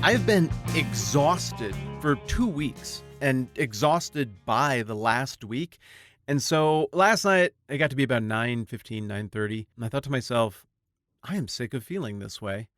I've been exhausted for 2 weeks and exhausted by the last week. And so last night, I got to be about 9:15, 9:30, and I thought to myself, I am sick of feeling this way.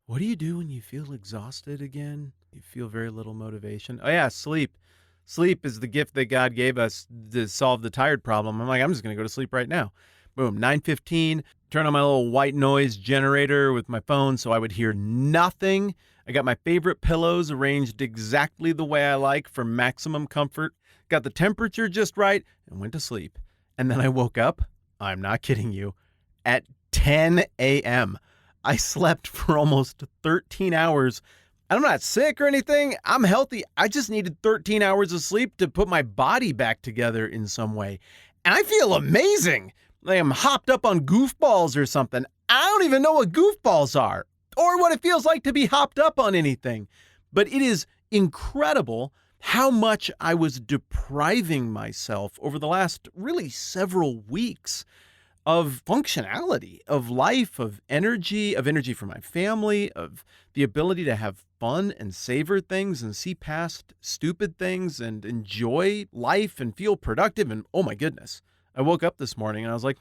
What do you do when you feel exhausted again? You feel very little motivation. Oh, yeah, sleep. Sleep is the gift that God gave us to solve the tired problem. I'm like, I'm just going to go to sleep right now. Boom, 9:15, turn on my little white noise generator with my phone so I would hear nothing. I got my favorite pillows arranged exactly the way I like for maximum comfort. Got the temperature just right and went to sleep. And then I woke up, I'm not kidding you, at 10 a.m. I slept for almost 13 hours. I'm not sick or anything. I'm healthy. I just needed 13 hours of sleep to put my body back together in some way. And I feel amazing. Like I'm hopped up on goofballs or something. I don't even know what goofballs are or what it feels like to be hopped up on anything. But it is incredible how much I was depriving myself over the last really several weeks of functionality, of life, of energy for my family, of the ability to have fun and savor things and see past stupid things and enjoy life and feel productive. And oh my goodness, I woke up this morning and I was like,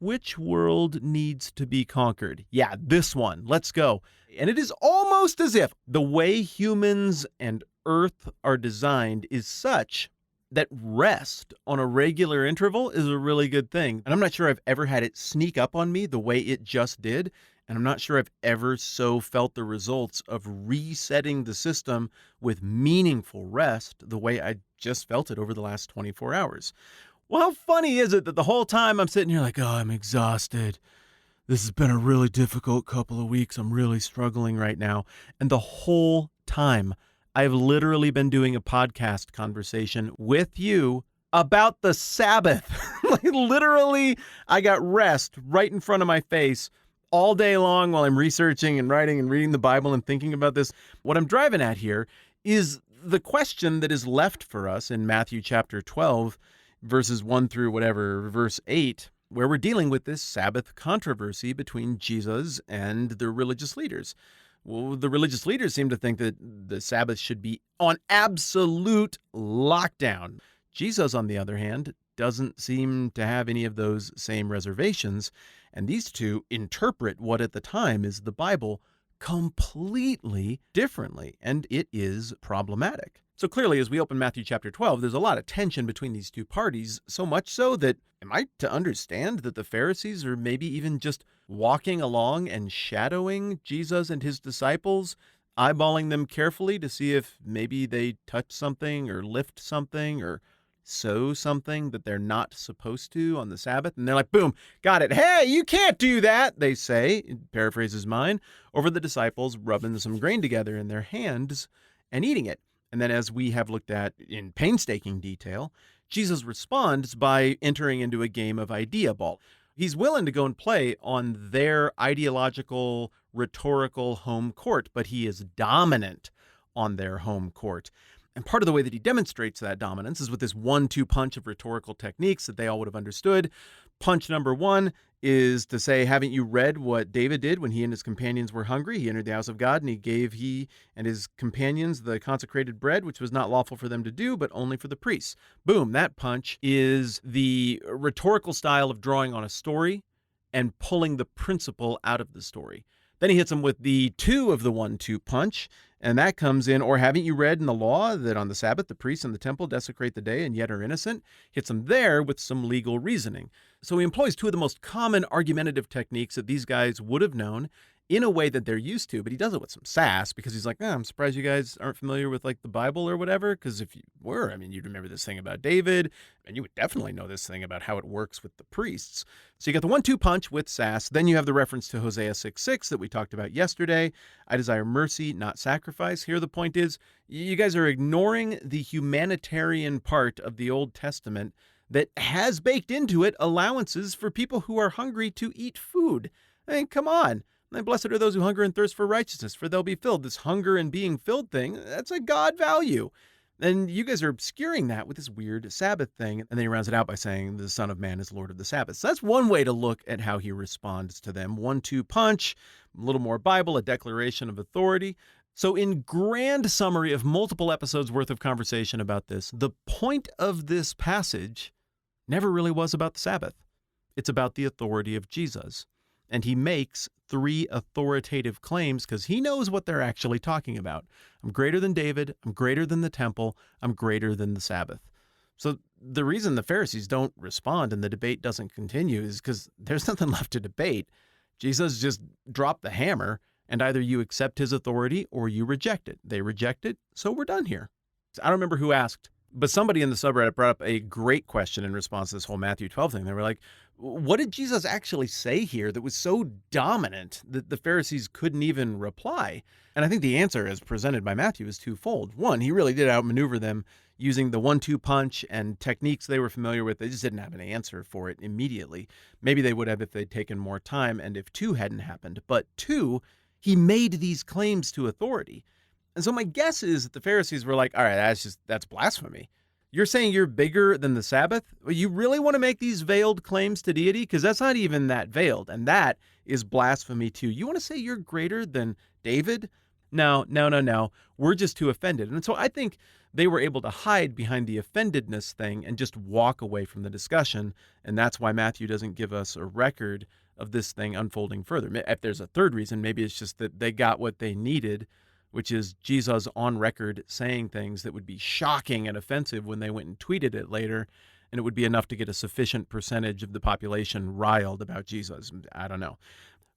which world needs to be conquered? Yeah, this one. Let's go. And it is almost as if the way humans and Earth are designed is such that rest on a regular interval is a really good thing. And I'm not sure I've ever had it sneak up on me the way it just did. And I'm not sure I've ever so felt the results of resetting the system with meaningful rest the way I just felt it over the last 24 hours. Well, how funny is it that the whole time I'm sitting here like, oh, I'm exhausted. This has been a really difficult couple of weeks. I'm really struggling right now. And the whole time, I've literally been doing a podcast conversation with you about the Sabbath. Like literally, I got rest right in front of my face all day long while I'm researching and writing and reading the Bible and thinking about this. What I'm driving at here is the question that is left for us in Matthew chapter 12, verses 1 through verse 8, where we're dealing with this Sabbath controversy between Jesus and the religious leaders. Well, the religious leaders seem to think that the Sabbath should be on absolute lockdown. Jesus, on the other hand, doesn't seem to have any of those same reservations. And these two interpret what at the time is the Bible completely differently. And it is problematic. So clearly, as we open Matthew chapter 12, there's a lot of tension between these two parties, so much so that, am I to understand that the Pharisees are maybe even just walking along and shadowing Jesus and his disciples, eyeballing them carefully to see if maybe they touch something or lift something or sow something that they're not supposed to on the Sabbath? And they're like, boom, got it. Hey, you can't do that, they say, paraphrases mine, over the disciples rubbing some grain together in their hands and eating it. And then as we have looked at in painstaking detail, Jesus responds by entering into a game of idea ball. He's willing to go and play on their ideological, rhetorical home court, but he is dominant on their home court. And part of the way that he demonstrates that dominance is with this 1-2 punch of rhetorical techniques that they all would have understood. Punch number one is to say, haven't you read what David did when he and his companions were hungry? He entered the house of God and he and his companions the consecrated bread, which was not lawful for them to do, but only for the priests. Boom, that punch is the rhetorical style of drawing on a story and pulling the principle out of the story. Then he hits them with the 2 of the 1-2 punch, and that comes in, or haven't you read in the law that on the Sabbath the priests in the temple desecrate the day and yet are innocent? Hits them there with some legal reasoning. So he employs 2 of the most common argumentative techniques that these guys would have known in a way that they're used to, but he does it with some sass because he's like, I'm surprised you guys aren't familiar with like the Bible or whatever, because if you were, you'd remember this thing about David, and you would definitely know this thing about how it works with the priests. So you got the 1-2 punch with sass, then you have the reference to Hosea 6:6 that we talked about yesterday. I desire mercy, not sacrifice. Here the point is, you guys are ignoring the humanitarian part of the Old Testament that has baked into it allowances for people who are hungry to eat food. Come on. And blessed are those who hunger and thirst for righteousness, for they'll be filled. This hunger and being filled thing, that's a God value. And you guys are obscuring that with this weird Sabbath thing. And then he rounds it out by saying the Son of Man is Lord of the Sabbath. So that's one way to look at how he responds to them. 1-2 punch, a little more Bible, a declaration of authority. So in grand summary of multiple episodes worth of conversation about this, the point of this passage never really was about the Sabbath. It's about the authority of Jesus. And he makes 3 authoritative claims because he knows what they're actually talking about. I'm greater than David. I'm greater than the temple. I'm greater than the Sabbath. So the reason the Pharisees don't respond and the debate doesn't continue is because there's nothing left to debate. Jesus just dropped the hammer, and either you accept his authority or you reject it. They reject it, so we're done here. I don't remember who asked, but somebody in the subreddit brought up a great question in response to this whole Matthew 12 thing. They were like, what did Jesus actually say here that was so dominant that the Pharisees couldn't even reply? And I think the answer as presented by Matthew is twofold. One, he really did outmaneuver them using the 1-2 punch and techniques they were familiar with. They just didn't have an answer for it immediately. Maybe they would have if they'd taken more time and if 2 hadn't happened. But 2, he made these claims to authority. And so my guess is that the Pharisees were like, all right, that's blasphemy. You're saying you're bigger than the Sabbath? Well, you really want to make these veiled claims to deity? Because that's not even that veiled. And that is blasphemy too. You want to say you're greater than David? No. We're just too offended. And so I think they were able to hide behind the offendedness thing and just walk away from the discussion. And that's why Matthew doesn't give us a record of this thing unfolding further. If there's a third reason, maybe it's just that they got what they needed, which is Jesus on record saying things that would be shocking and offensive when they went and tweeted it later, and it would be enough to get a sufficient percentage of the population riled about Jesus. I don't know.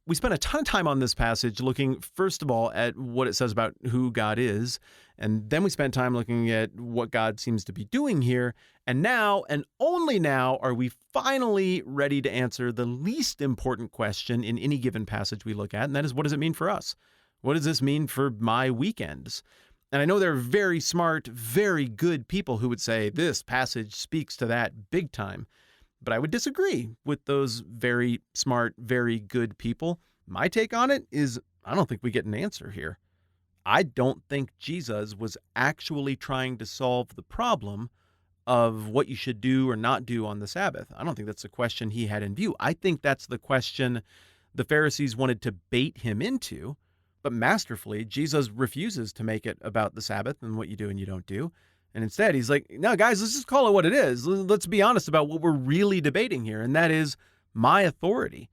We spent a ton of time on this passage looking, first of all, at what it says about who God is, and then we spent time looking at what God seems to be doing here, and now, and only now, are we finally ready to answer the least important question in any given passage we look at, and that is, what does it mean for us? What does this mean for my weekends? And I know there are very smart, very good people who would say this passage speaks to that big time. But I would disagree with those very smart, very good people. My take on it is I don't think we get an answer here. I don't think Jesus was actually trying to solve the problem of what you should do or not do on the Sabbath. I don't think that's the question he had in view. I think that's the question the Pharisees wanted to bait him into. But masterfully, Jesus refuses to make it about the Sabbath and what you do and you don't do. And instead, he's like, no, guys, let's just call it what it is. Let's be honest about what we're really debating here, and that is my authority.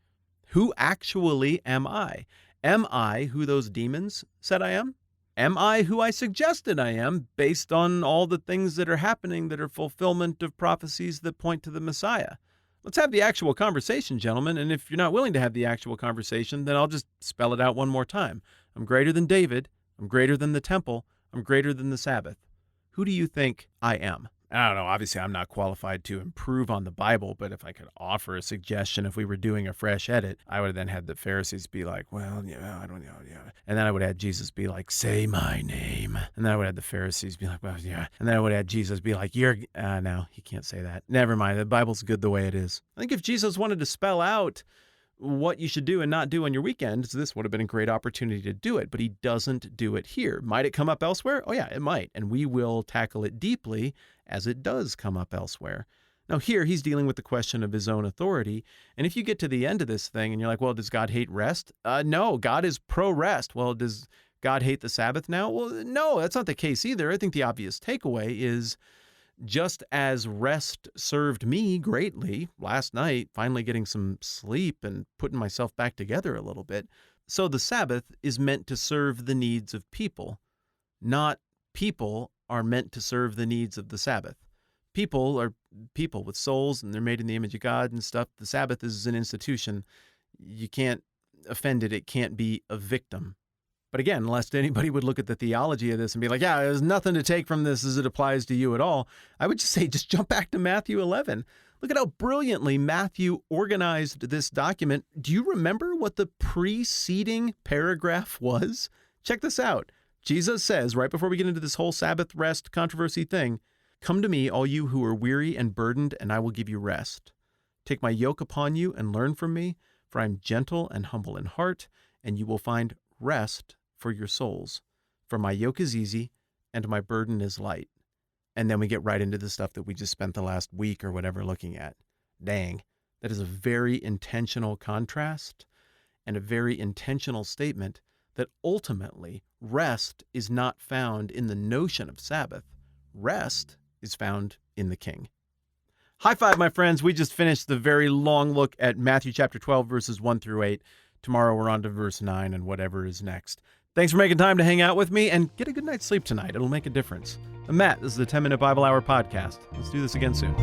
Who actually am I? Am I who those demons said I am? Am I who I suggested I am based on all the things that are happening that are fulfillment of prophecies that point to the Messiah? Let's have the actual conversation, gentlemen, and if you're not willing to have the actual conversation, then I'll just spell it out one more time. I'm greater than David. I'm greater than the temple. I'm greater than the Sabbath. Who do you think I am? I don't know. Obviously, I'm not qualified to improve on the Bible, but if I could offer a suggestion, if we were doing a fresh edit, I would have then had the Pharisees be like, well, yeah, I don't know, yeah. And then I would have had Jesus be like, say my name. And then I would have the Pharisees be like, well, yeah. And then I would have Jesus be like, no, he can't say that. Never mind. The Bible's good the way it is. I think if Jesus wanted to spell out what you should do and not do on your weekends, this would have been a great opportunity to do it, but he doesn't do it here. Might it come up elsewhere? Oh yeah, it might. And we will tackle it deeply as it does come up elsewhere. Now here, he's dealing with the question of his own authority. And if you get to the end of this thing and you're like, well, does God hate rest? No, God is pro-rest. Well, does God hate the Sabbath now? Well, no, that's not the case either. I think the obvious takeaway is just as rest served me greatly last night, finally getting some sleep and putting myself back together a little bit, so the Sabbath is meant to serve the needs of people, not people are meant to serve the needs of the Sabbath. People are people with souls and they're made in the image of God and stuff. The Sabbath is an institution. You can't offend it. It can't be a victim. But again, lest anybody would look at the theology of this and be like, yeah, there's nothing to take from this as it applies to you at all, I would just say, just jump back to Matthew 11. Look at how brilliantly Matthew organized this document. Do you remember what the preceding paragraph was? Check this out. Jesus says, right before we get into this whole Sabbath rest controversy thing, come to me, all you who are weary and burdened, and I will give you rest. Take my yoke upon you and learn from me, for I am gentle and humble in heart, and you will find rest for your souls. For my yoke is easy and my burden is light. And then we get right into the stuff that we just spent the last week or whatever looking at. Dang, that is a very intentional contrast and a very intentional statement that ultimately rest is not found in the notion of Sabbath. Rest is found in the King. High five, my friends. We just finished the very long look at Matthew chapter 12, verses 1 through 8. Tomorrow we're on to verse 9 and whatever is next. Thanks for making time to hang out with me, and get a good night's sleep tonight. It'll make a difference. I'm Matt. This is the 10-Minute Bible Hour podcast. Let's do this again soon.